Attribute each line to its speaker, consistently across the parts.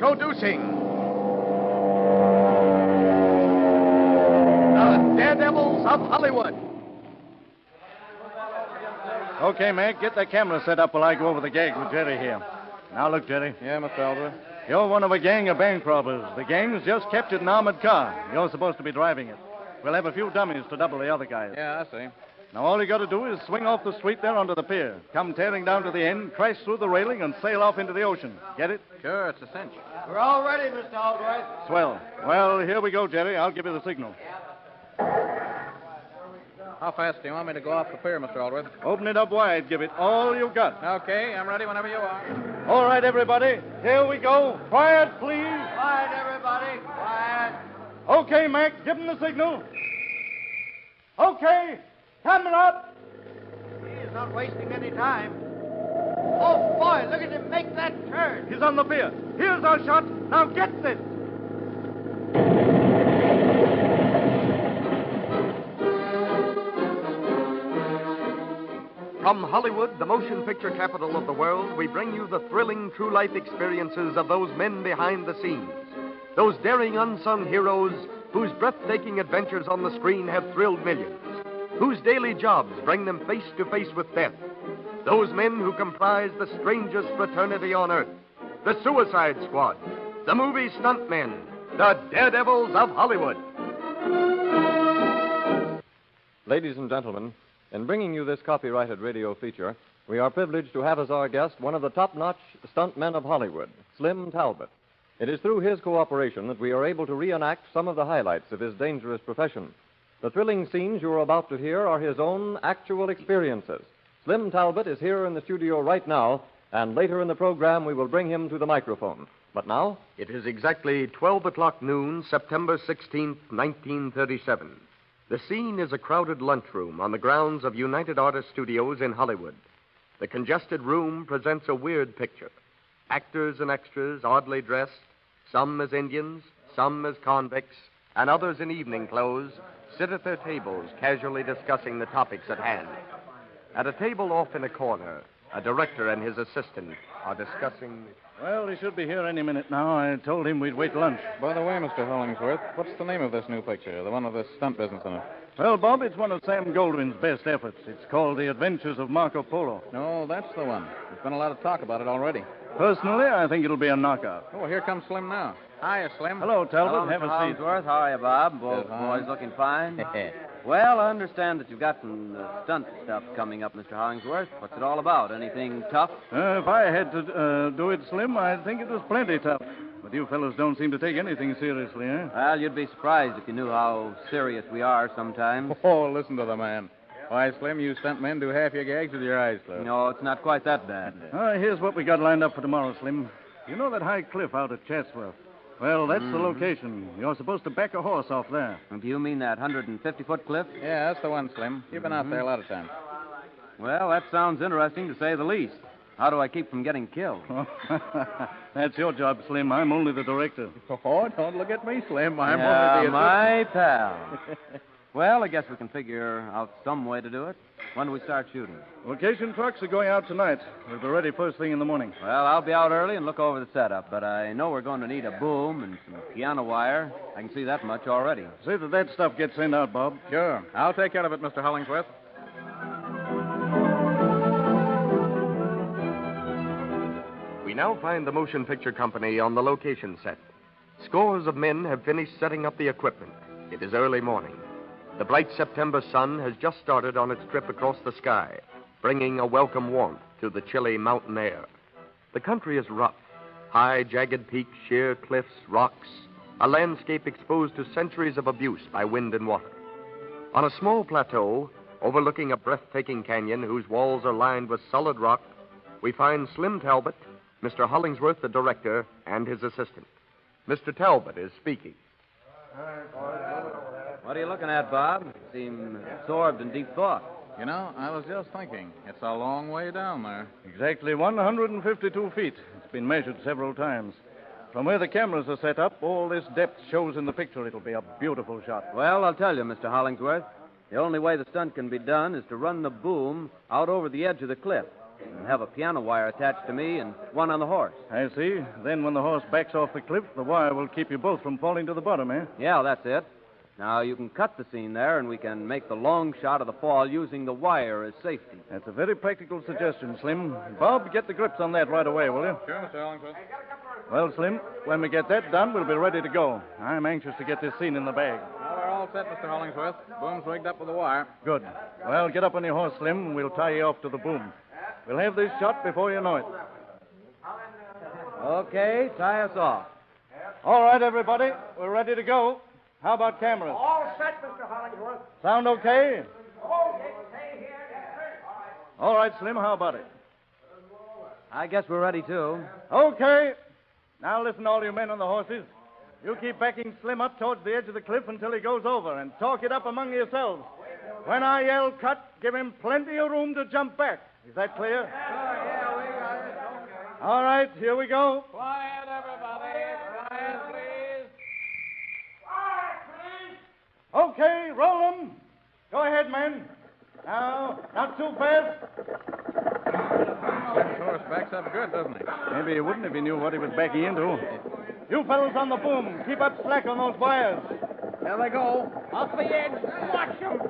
Speaker 1: Introducing the Daredevils of Hollywood.
Speaker 2: Okay, Mac, get the camera set up while I go over the gags with Jerry here. Now look, Jerry.
Speaker 3: Yeah, Mr. Talbot.
Speaker 2: You're one of a gang of bank robbers. The gang's just captured an armored car. You're supposed to be driving it. We'll have a few dummies to double the other guys.
Speaker 3: Yeah, I see.
Speaker 2: Now, all you got to do is swing off the street there onto the pier, come tearing down to the end, crash through the railing, and sail off into the ocean. Get it?
Speaker 3: Sure, it's a cinch.
Speaker 4: We're all ready, Mr. Aldworth.
Speaker 2: Swell. Well, here we go, Jerry. I'll give you the signal.
Speaker 3: How fast do you want me to go off the pier, Mr. Aldworth?
Speaker 2: Open it up wide. Give it all you've got.
Speaker 3: Okay, I'm ready whenever you are.
Speaker 2: All right, everybody. Here we go. Quiet, please.
Speaker 4: Quiet, everybody. Quiet.
Speaker 2: Okay, Mac. Give him the signal. Okay. Camera up.
Speaker 4: He's not wasting any time. Oh, boy, look at him make that turn.
Speaker 2: He's on the pier. Here's our shot. Now get this.
Speaker 1: From Hollywood, the motion picture capital of the world, we bring you the thrilling true life experiences of those men behind the scenes. Those daring unsung heroes whose breathtaking adventures on the screen have thrilled millions, whose daily jobs bring them face to face with death. Those men who comprise the strangest fraternity on earth, the Suicide Squad, the movie stuntmen, the Daredevils of Hollywood.
Speaker 5: Ladies and gentlemen, in bringing you this copyrighted radio feature, we are privileged to have as our guest one of the top-notch stuntmen of Hollywood, Slim Talbot. It is through his cooperation that we are able to reenact some of the highlights of his dangerous profession. The thrilling scenes you are about to hear are his own actual experiences. Slim Talbot is here in the studio right now, and later in the program we will bring him to the microphone. But now?
Speaker 1: It is exactly 12 o'clock noon, September 16th, 1937. The scene is a crowded lunchroom on the grounds of United Artists Studios in Hollywood. The congested room presents a weird picture. Actors and extras, oddly dressed, some as Indians, some as convicts, and others in evening clothes, sit at their tables, casually discussing the topics at hand. At a table off in a corner, a director and his assistant are discussing...
Speaker 2: Well, he should be here any minute now. I told him we'd wait lunch.
Speaker 3: By the way, Mr. Hollingsworth, what's the name of this new picture, the one with the stunt business in it?
Speaker 2: Well, Bob, it's one of Sam Goldwyn's best efforts. It's called The Adventures of Marco Polo.
Speaker 3: No, that's the one. There's been a lot of talk about it already.
Speaker 2: Personally, I think it'll be a knockout.
Speaker 3: Oh, here comes Slim now. Hiya, Slim.
Speaker 2: Hello, Talbot.
Speaker 6: Hello,
Speaker 2: Have
Speaker 6: Mr.
Speaker 2: a seat.
Speaker 6: Hollingsworth. How are you, Bob? Both
Speaker 3: Good,
Speaker 6: boys looking fine. Well, I understand that you've got some stunt stuff coming up, Mr. Hollingsworth. What's it all about? Anything tough?
Speaker 2: If I had to do it, Slim, I'd think it was plenty tough. But you fellows don't seem to take anything seriously, eh?
Speaker 6: Well, you'd be surprised if you knew how serious we are sometimes.
Speaker 3: Oh, listen to the man. Why, Slim, you stuntmen do half your gags with your eyes closed.
Speaker 6: No, it's not quite that bad.
Speaker 2: Here's what we got lined up for tomorrow, Slim. You know that high cliff out at Chatsworth? Well, that's the location. You're supposed to back a horse off there.
Speaker 6: Do you mean that 150-foot cliff?
Speaker 3: Yeah, that's the one, Slim. You've been out there a lot of times.
Speaker 6: Well, that sounds interesting, to say the least. How do I keep from getting killed?
Speaker 2: That's your job, Slim. I'm only the director.
Speaker 3: Oh, don't look at me, Slim. I'm
Speaker 6: yeah,
Speaker 3: only the
Speaker 6: my pal. Well, I guess we can figure out some way to do it. When do we start shooting?
Speaker 2: Location trucks are going out tonight. We'll be ready first thing in the morning.
Speaker 6: Well, I'll be out early and look over the setup, but I know we're going to need a boom and some piano wire. I can see that much already.
Speaker 2: See that stuff gets sent out, Bob.
Speaker 3: Sure. I'll take care of it, Mr. Hollingsworth.
Speaker 1: We now find the motion picture company on the location set. Scores of men have finished setting up the equipment. It is early morning. The bright September sun has just started on its trip across the sky, bringing a welcome warmth to the chilly mountain air. The country is rough. High, jagged peaks, sheer cliffs, rocks, a landscape exposed to centuries of abuse by wind and water. On a small plateau, overlooking a breathtaking canyon whose walls are lined with solid rock, we find Slim Talbot, Mr. Hollingsworth, the director, and his assistant. Mr. Talbot is speaking.
Speaker 6: What are you looking at, Bob? You seem absorbed in deep thought.
Speaker 3: You know, I was just thinking. It's a long way down there.
Speaker 2: Exactly 152 feet. It's been measured several times. From where the cameras are set up, all this depth shows in the picture. It'll be a beautiful shot.
Speaker 6: Well, I'll tell you, Mr. Hollingsworth. The only way the stunt can be done is to run the boom out over the edge of the cliff. and have a piano wire attached to me and one on the horse.
Speaker 2: I see. Then when the horse backs off the cliff, the wire will keep you both from falling to the bottom, eh?
Speaker 6: Yeah, that's it. Now, you can cut the scene there, and we can make the long shot of the fall using the wire as safety.
Speaker 2: That's a very practical suggestion, Slim. Bob, get the grips on that right away, will you?
Speaker 3: Sure, Mr. Hollingsworth.
Speaker 2: Well, Slim, when we get that done, we'll be ready to go. I'm anxious to get this scene in the bag.
Speaker 3: Well, we're all set, Mr. Hollingsworth. Boom's rigged up with the wire.
Speaker 2: Good. Well, get up on your horse, Slim, and we'll tie you off to the boom. We'll have this shot before you know it.
Speaker 6: Okay, tie us off.
Speaker 2: All right, everybody. We're ready to go. How about cameras?
Speaker 4: All set, Mr. Hollingsworth.
Speaker 2: Sound okay?
Speaker 4: Okay, stay here.
Speaker 2: All right, Slim, how about it?
Speaker 6: I guess we're ready, too.
Speaker 2: Okay. Now listen, all you men on the horses. You keep backing Slim up towards the edge of the cliff until he goes over, and talk it up among yourselves. When I yell cut, give him plenty of room to jump back. Is that clear?
Speaker 4: Yeah, we got it. Okay.
Speaker 2: All right, here we go.
Speaker 3: Quiet, everybody. Quiet, please.
Speaker 2: Okay, roll them. Go ahead, men. Now, not too fast.
Speaker 3: Slim's horse backs up good, doesn't he?
Speaker 2: Maybe he wouldn't if he knew what he was backing into. You fellows on the boom, keep up slack on those wires.
Speaker 3: There they go.
Speaker 4: Off the edge. Watch them.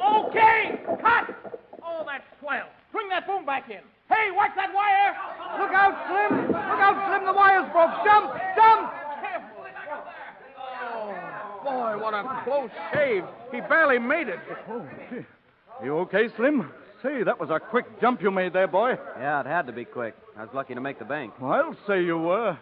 Speaker 4: Okay, cut. Oh, that's swell. Bring that boom back in. Hey, watch that wire.
Speaker 2: Look out, Slim. Look out, Slim. The wire's broke. Jump, jump.
Speaker 3: Boy, what a close shave. He barely made it.
Speaker 2: Oh, gee. You okay, Slim? Say, that was a quick jump you made there, boy.
Speaker 6: Yeah, it had to be quick. I was lucky to make the bank.
Speaker 2: I'll say you were.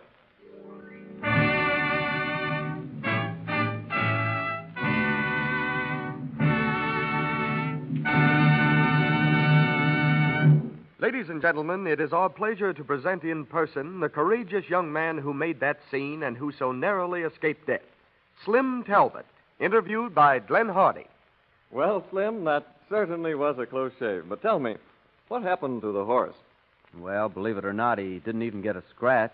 Speaker 1: Ladies and gentlemen, it is our pleasure to present in person the courageous young man who made that scene and who so narrowly escaped death, Slim Talbot, interviewed by Glenn Hardy.
Speaker 5: Well, Slim, that certainly was a close shave. But tell me, what happened to the horse?
Speaker 6: Well, believe it or not, he didn't even get a scratch.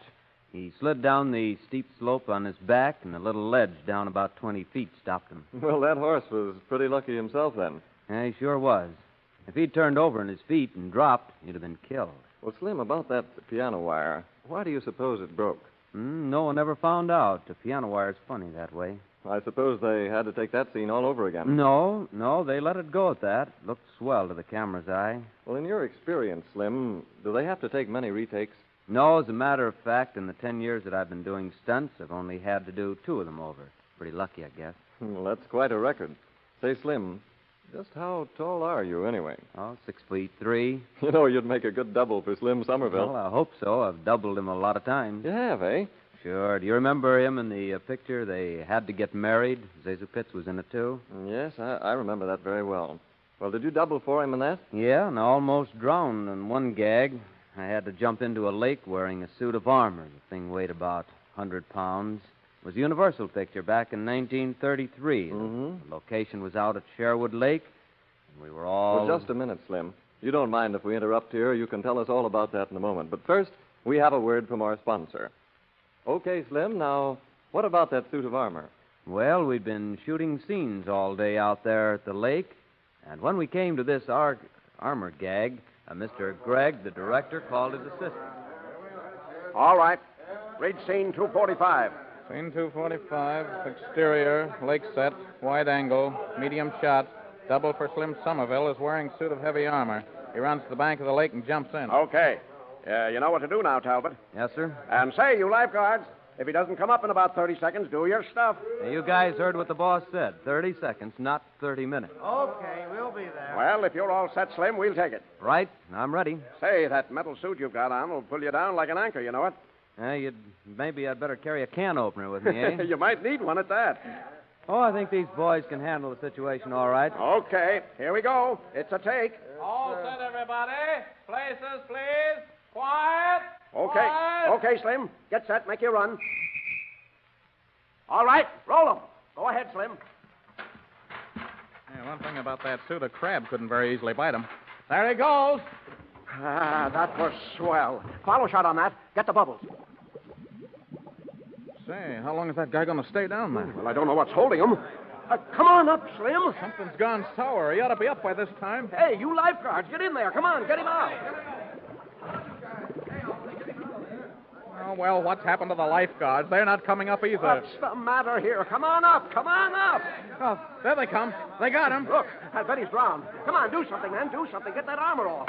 Speaker 6: He slid down the steep slope on his back, and a little ledge down about 20 feet stopped him.
Speaker 5: Well, that horse was pretty lucky himself then.
Speaker 6: Yeah, he sure was. If he'd turned over on his feet and dropped, he'd have been killed.
Speaker 5: Well, Slim, about that piano wire, why do you suppose it broke?
Speaker 6: No one ever found out. The piano wire's funny that way.
Speaker 5: I suppose they had to take that scene all over again.
Speaker 6: No, they let it go at that. Looked swell to the camera's eye.
Speaker 5: Well, in your experience, Slim, do they have to take many retakes?
Speaker 6: No, as a matter of fact, in the 10 years that I've been doing stunts, I've only had to do 2 of them over. Pretty lucky, I guess.
Speaker 5: Well, that's quite a record. Say, Slim, just how tall are you, anyway?
Speaker 6: Oh, 6'3".
Speaker 5: You know, you'd make a good double for Slim Somerville.
Speaker 6: Well, I hope so. I've doubled him a lot of times.
Speaker 5: You have, eh?
Speaker 6: Sure. Do you remember him in the picture? They had to get married. Zazu Pitts was in it, too.
Speaker 5: Yes, I remember that very well. Well, did you double for him in that?
Speaker 6: Yeah, and I almost drowned in one gag. I had to jump into a lake wearing a suit of armor. The thing weighed about 100 pounds. It was a Universal picture back in 1933.
Speaker 5: Mm-hmm.
Speaker 6: The location was out at Sherwood Lake, and we were all...
Speaker 5: Well, just a minute, Slim. You don't mind if we interrupt here. You can tell us all about that in a moment. But first, we have a word from our sponsor. Okay, Slim, now, what about that suit of armor?
Speaker 6: Well, we'd been shooting scenes all day out there at the lake, and when we came to this armor gag, Mr. Gregg, the director, called his assistant.
Speaker 7: All right. Read scene 245.
Speaker 3: Scene 245, exterior, lake set, wide angle, medium shot. Double for Slim Somerville is wearing a suit of heavy armor. He runs to the bank of the lake and jumps in.
Speaker 7: Okay. You know what to do now, Talbot.
Speaker 6: Yes, sir?
Speaker 7: And say, you lifeguards, if he doesn't come up in about 30 seconds, do your stuff.
Speaker 6: Hey, you guys heard what the boss said. 30 seconds, not 30 minutes.
Speaker 4: Okay, we'll be there.
Speaker 7: Well, if you're all set, Slim, we'll take it.
Speaker 6: Right? I'm ready.
Speaker 7: Say, that metal suit you've got on will pull you down like an anchor, you know it?
Speaker 6: Maybe I'd better carry a can opener with me, eh?
Speaker 7: You might need one at that.
Speaker 6: Oh, I think these boys can handle the situation all right.
Speaker 7: Okay, here we go. It's a take.
Speaker 3: All set, everybody. Places, please. Quiet.
Speaker 7: Okay.
Speaker 3: Quiet.
Speaker 7: Okay, Slim. Get set. Make your run. All right. Roll 'em. Go ahead, Slim.
Speaker 3: Yeah, one thing about that suit, a crab couldn't very easily bite him.
Speaker 7: There he goes. Ah, that was swell. Follow shot on that. Get the bubbles.
Speaker 3: Say, how long is that guy going to stay down there?
Speaker 7: Well, I don't know what's holding him. Come on up, Slim.
Speaker 3: Something's gone sour. He ought to be up by this time.
Speaker 7: Hey, you lifeguards, get in there. Come on, get him out.
Speaker 3: Oh, well, what's happened to the lifeguards? They're not coming up either.
Speaker 7: What's the matter here? Come on up. Come on up.
Speaker 3: Oh, there they come. They got him.
Speaker 7: Look, I bet he's drowned. Come on, do something, man. Do something. Get that armor off.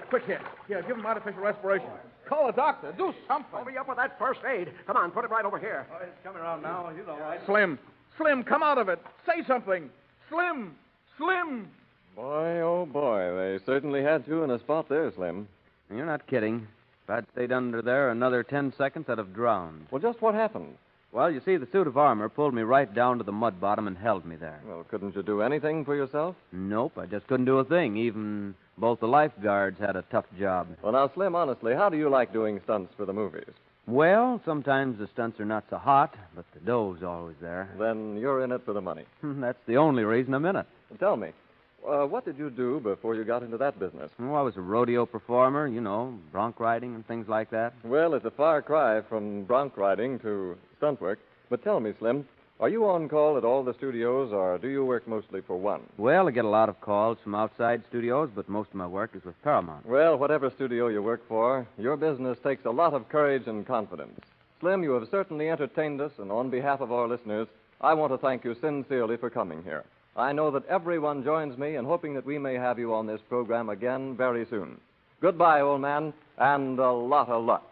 Speaker 3: Quick here. Here, give him artificial respiration. Call a doctor. Do something.
Speaker 7: Hurry up with that first aid. Come on, put it right over here.
Speaker 2: Oh, he's coming around now. He's all right.
Speaker 3: Slim. Slim, come out of it. Say something. Slim. Slim.
Speaker 5: Boy, oh boy, they certainly had you in a spot there, Slim.
Speaker 6: You're not kidding. If I'd stayed under there another 10 seconds, I'd have drowned.
Speaker 5: Well, just what happened?
Speaker 6: Well, you see, the suit of armor pulled me right down to the mud bottom and held me there.
Speaker 5: Well, couldn't you do anything for yourself?
Speaker 6: Nope, I just couldn't do a thing. Even both the lifeguards had a tough job.
Speaker 5: Well, now, Slim, honestly, how do you like doing stunts for the movies?
Speaker 6: Well, sometimes the stunts are not so hot, but the dough's always there.
Speaker 5: Then you're in it for the money.
Speaker 6: That's the only reason I'm in it.
Speaker 5: Tell me, what did you do before you got into that business?
Speaker 6: Well, I was a rodeo performer, you know, bronc riding and things like that.
Speaker 5: Well, it's a far cry from bronc riding to stunt work. But tell me, Slim, are you on call at all the studios, or do you work mostly for one?
Speaker 6: Well, I get a lot of calls from outside studios, but most of my work is with Paramount.
Speaker 5: Well, whatever studio you work for, your business takes a lot of courage and confidence. Slim, you have certainly entertained us, and on behalf of our listeners, I want to thank you sincerely for coming here. I know that everyone joins me in hoping that we may have you on this program again very soon. Goodbye, old man, and a lot of luck.